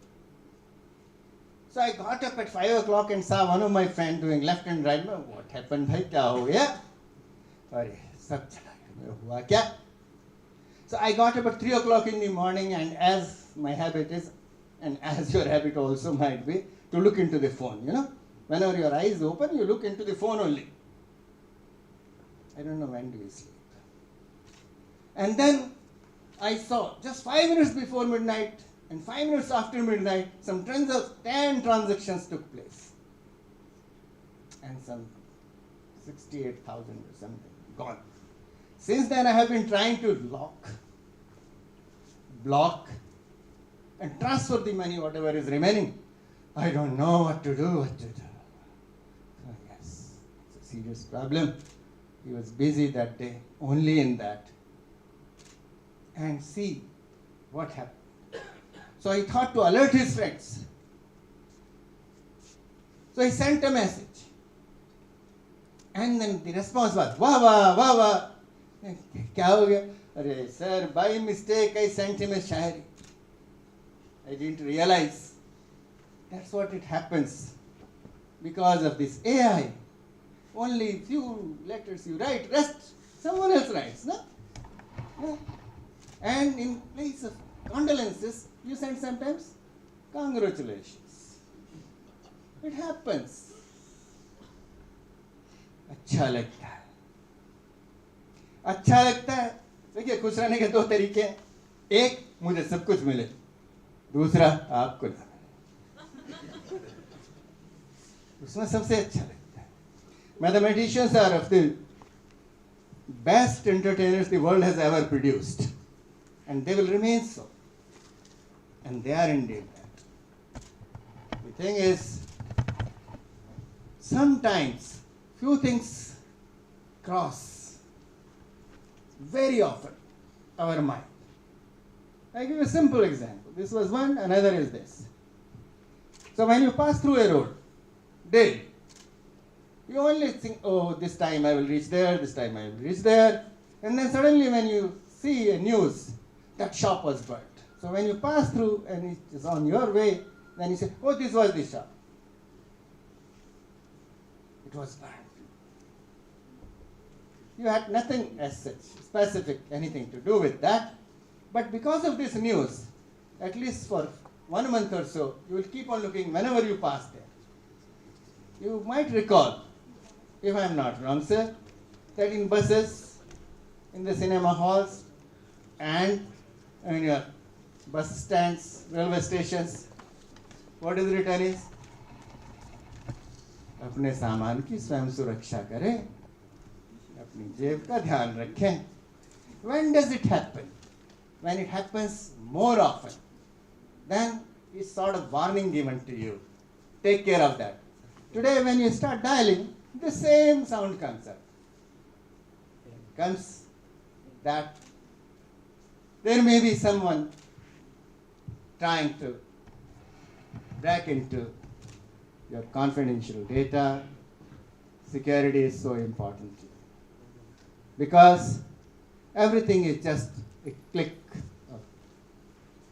So I got up at 5 o'clock and saw one of my friends doing left and right. What happened? Bhai, kya ho gaya? Arey, sab chala gaya. Hua kya? So I got up at 3 o'clock in the morning, and as my habit is, and as your habit also might be, to look into the phone, you know. Whenever your eyes open, you look into the phone only. I don't know when do you sleep. And then I saw just 5 minutes before midnight and 5 minutes after midnight, some 10 transactions took place. And some 68,000 or something gone. Since then I have been trying to lock, block, and transfer the money, whatever is remaining. I don't know what to do, Oh, yes, it's a serious problem. He was busy that day, only in that. And see what happened. So he thought to alert his friends. So he sent a message. And then the response was, wah, wah, wah, wah. Kya ho gaya? Arey, sir, by mistake I sent him a shayari. I didn't realize. That's what it happens. Because of this AI, only few letters you write, rest someone else writes, no? Yeah. And in place of condolences, you send sometimes congratulations. It happens. अच्छा लगता है. अच्छा लगता है. देखिए खुश रहने के दो तरीके हैं. एक, मुझे सब कुछ मिले. दूसरा, आपको ना मिले. उसमें सबसे अच्छा लगता है. Mathematicians are of the best entertainers the world has ever produced. And they will remain so. And they are indeed that. The thing is, sometimes few things cross very often our mind. I give you a simple example. This was one, another is this. So when you pass through a road, daily, you only think, oh, this time I will reach there, this time I will reach there. And then suddenly when you see a news, that shop was burnt. So when you pass through and it is on your way, then you say, oh, this was the shop. It was burnt. You had nothing as such, specific, anything to do with that. But because of this news, at least for 1 month or so, you will keep on looking whenever you pass there. You might recall, if I am not wrong, sir, that in buses, in the cinema halls, and in your bus stands, railway stations, what is written is, अपने सामान की स्वयं सुरक्षा करें, अपनी जेब का ध्यान रखें. When does it happen? When it happens more often, then it's sort of warning given to you. Take care of that. Today when you start dialing, the same sound comes up. It comes that there may be someone trying to break into your confidential data. Security is so important to you. Because everything is just a click of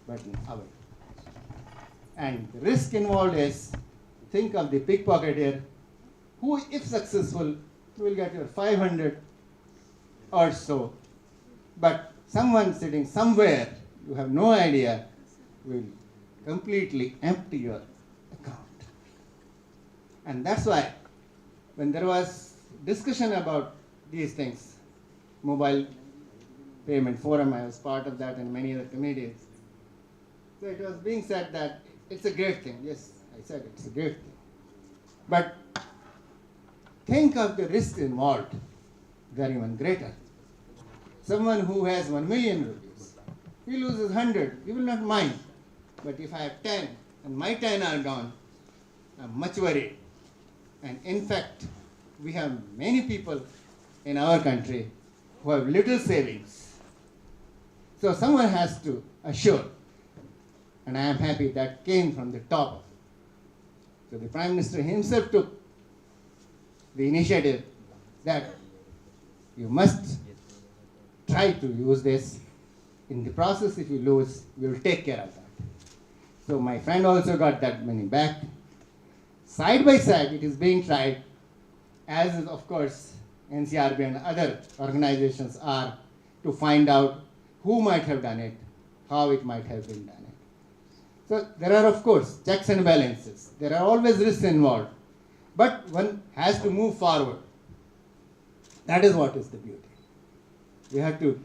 button away. And the risk involved is, think of the pickpocketer who, if successful, will get your 500 or so. But someone sitting somewhere, you have no idea, will completely empty your account. And that's why when there was discussion about these things, mobile payment forum, I was part of that and many other committees. So it was being said that it's a great thing. Yes, I said it's a great thing. But think of the risks involved. They're even greater. Someone who has 1 million rupees, he loses 100, he will not mind. But if I have 10 and my 10 are gone, I'm much worried. And in fact, we have many people in our country who have little savings. So someone has to assure, and I am happy that came from the top of it. So the Prime Minister himself took the initiative that you must try to use this. In the process, if you lose, we will take care of that. So my friend also got that money back. Side by side, it is being tried, as is, of course, NCRB and other organizations are, to find out who might have done it, how it might have been done it. So there are, of course, checks and balances. There are always risks involved. But one has to move forward. That is what is the beauty. We have to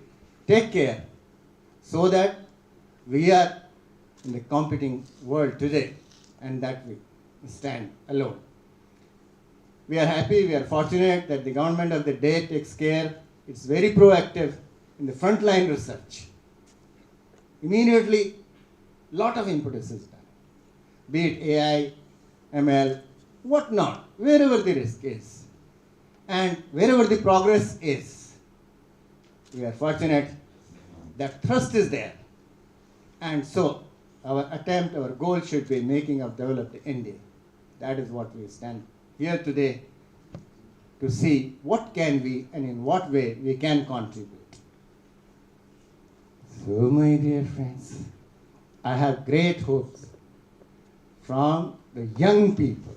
take care so that we are in the competing world today and that we stand alone. We are happy, we are fortunate that the government of the day takes care. It's very proactive in the frontline research. Immediately, lot of impetus is done. Be it AI, ML, whatnot, wherever the risk is. And wherever the progress is, we are fortunate that thrust is there. And so, our attempt, our goal should be making of developed India. That is what we stand here today to see what can we and in what way we can contribute. So, my dear friends, I have great hopes from the young people.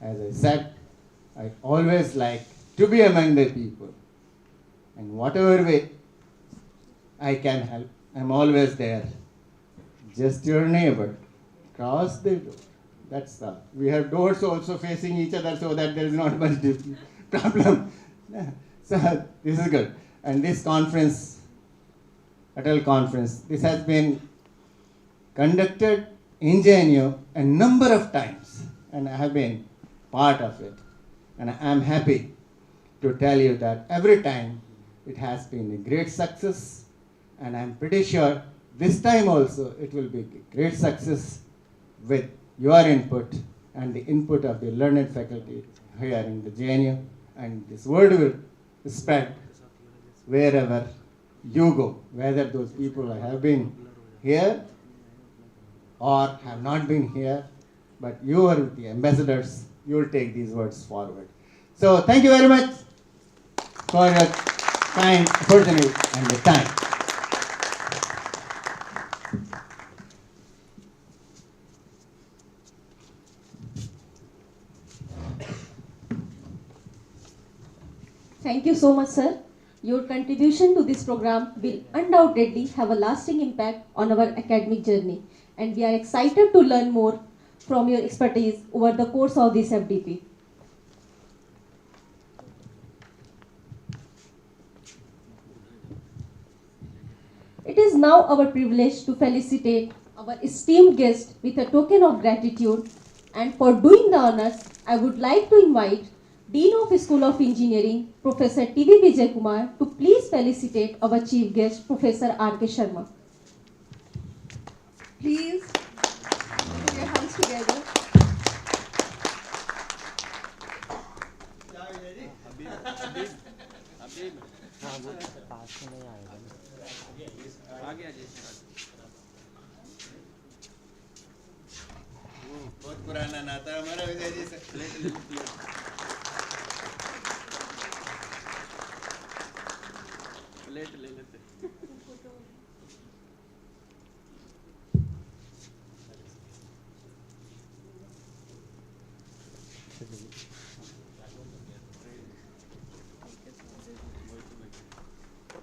As I said, I always like to be among the people. And whatever way I can help, I'm always there. Just your neighbor. Cross the door. That's all. We have doors also facing each other so that there is not much problem. So this is good. And this conference, ATAL conference, this has been conducted in JNU a number of times. And I have been part of it. And I am happy to tell you that every time it has been a great success. And I'm pretty sure this time also it will be a great success with your input and the input of the learned faculty here in the JNU. And this word will spread wherever you go, whether those people have been here or have not been here, but you are the ambassadors, you will take these words forward. So thank you very much for your kind opportunity and the time. Thank you so much, sir. Your contribution to this program will undoubtedly have a lasting impact on our academic journey, and we are excited to learn more from your expertise over the course of this FDP. It is now our privilege to felicitate our esteemed guest with a token of gratitude, and for doing the honors, I would like to invite Dean of School of Engineering, Professor T.V. Vijay Kumar, to please felicitate our chief guest, Professor R.K. Sharma. Please put your hands together. बहुत पुराना नाता हमारा विजय जी से plate ले लेते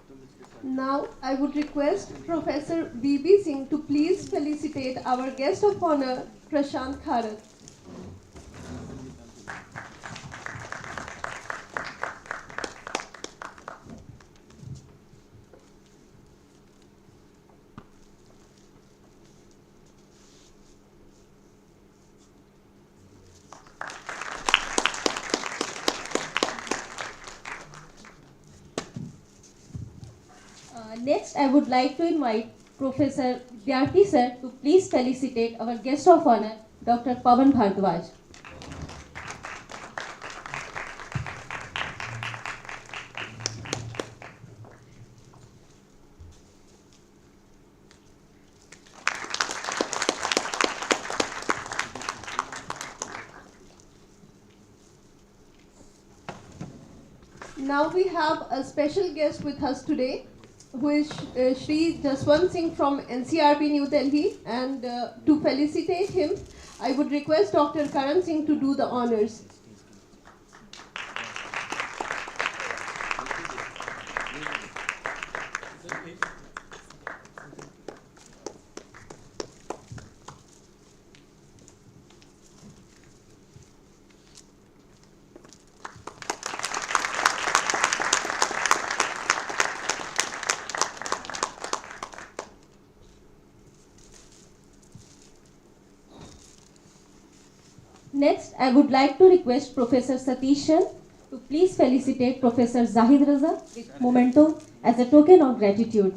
तुम इसके साथ Now, I would request Professor B.B. Singh to please felicitate our guest of honor, Prashant Karan. Next, I would like to invite Professor Vidyarthi sir to please felicitate our guest of honor, Dr. Pawan Bhardwaj. Now we have a special guest with us today, who is Shri Jaswant Singh from NCRB New Delhi. And to felicitate him, I would request Dr. Karan Singh to do the honors. Next, I would like to request Professor Satishan to please felicitate Professor Zahid Raza with memento as a token of gratitude.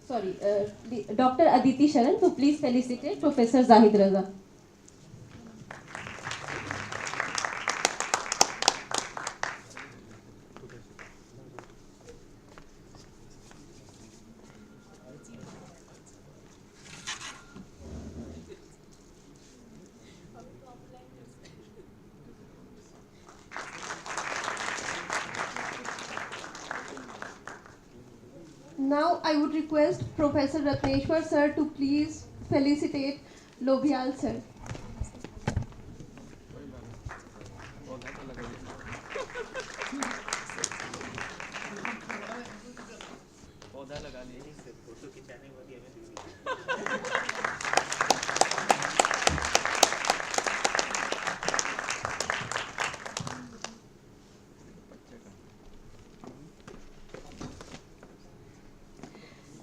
Sorry, Dr. Aditi Sharan to please felicitate Professor Zahid Raza. Now I would request Professor Ratneshwar sir to please felicitate Lobiyal sir.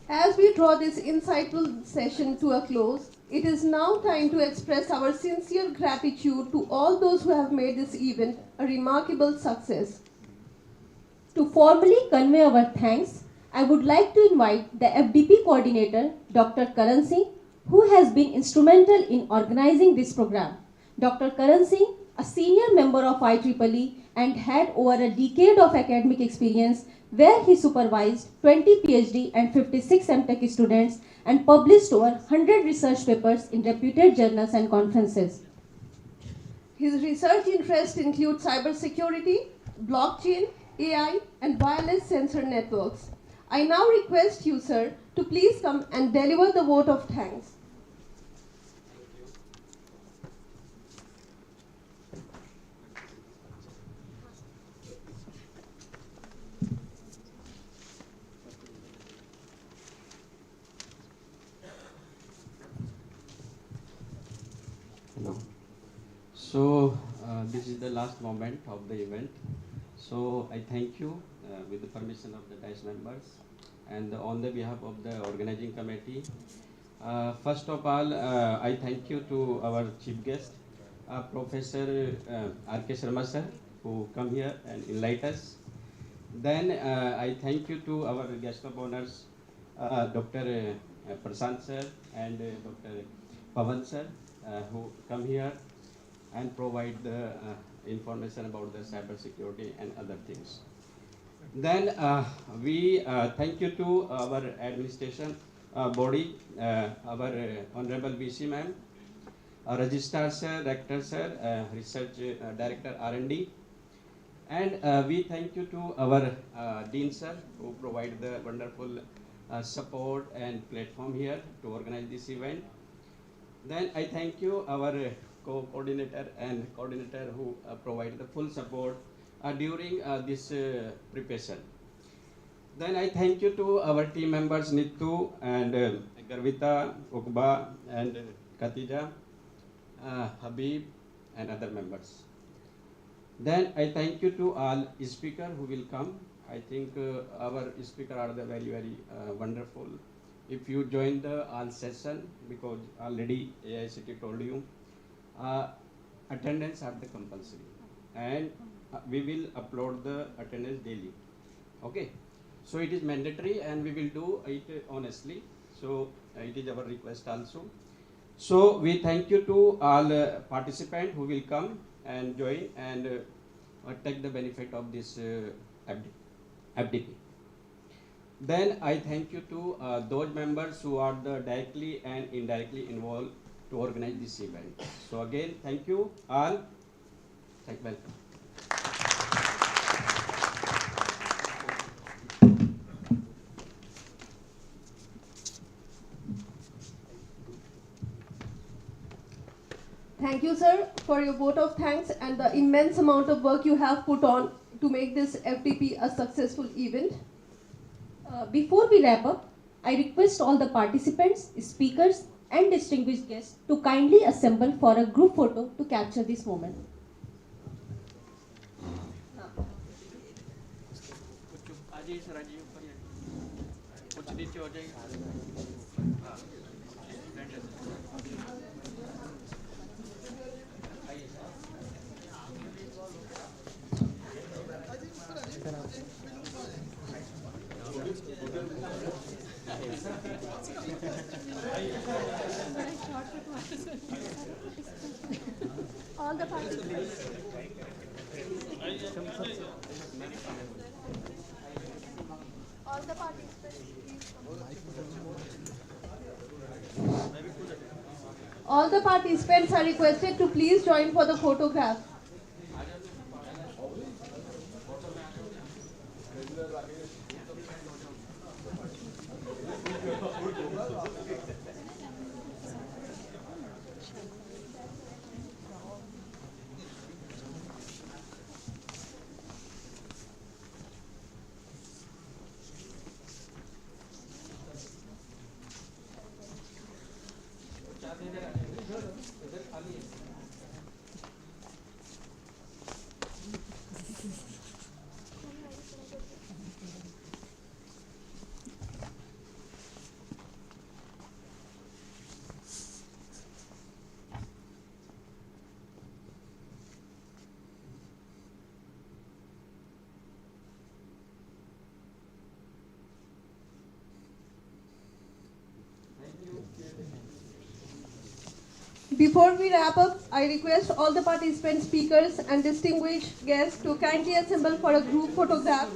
As we draw this insightful session to a close, it is now time to express our sincere gratitude to all those who have made this event a remarkable success. To formally convey our thanks, I would like to invite the FDP coordinator, Dr. Karan Singh, who has been instrumental in organizing this program. Dr. Karan Singh, a senior member of IEEE and had over a decade of academic experience where he supervised 20 PhD and 56 MTech students and published over 100 research papers in reputed journals and conferences. His research interests include cybersecurity, blockchain, AI, and wireless sensor networks. I now request you, sir, to please come and deliver the vote of thanks. Hello. So this is the last moment of the event. So I thank you with the permission of the DICE members and on the behalf of the organizing committee. First of all, I thank you to our chief guest, Professor R.K. Sharma sir, who come here and enlighten us. Then I thank you to our guest of honors, Dr. Prashant sir and Dr. Pawan sir, who come here and provide the information about the cyber security and other things. Then we thank you to our administration body, our Honorable VC ma'am, Registrar sir, Rector sir, Research Director R&D, and we thank you to our Dean sir, who provide the wonderful support and platform here to organize this event. Then I thank you our co-coordinator and coordinator who provide the full support during this preparation. Then I thank you to our team members Nitu and Garvita, Ukba and Khatija, Habib and other members. Then I thank you to all speakers who will come. I think our speakers are the very wonderful. If you join the all session, because already AICTE told you, attendance are the compulsory, and we will upload the attendance daily. Okay, so it is mandatory, and we will do it honestly. So it is our request also. So we thank you to all participants who will come and join and take the benefit of this FDP. Then I thank you to those members who are directly and indirectly involved to organize this event. So again, thank you all. Welcome. Thank you, sir, for your vote of thanks and the immense amount of work you have put on to make this FDP a successful event. Before we wrap up, I request all the participants, speakers, and distinguished guests to kindly assemble for a group photo to capture this moment. All the participants. All the participants, please come. All the participants are requested to please join for the photograph. Before we wrap up, I request all the participant speakers and distinguished guests to kindly assemble for a group photograph.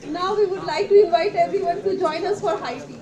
Now we would like to invite everyone to join us for high tea.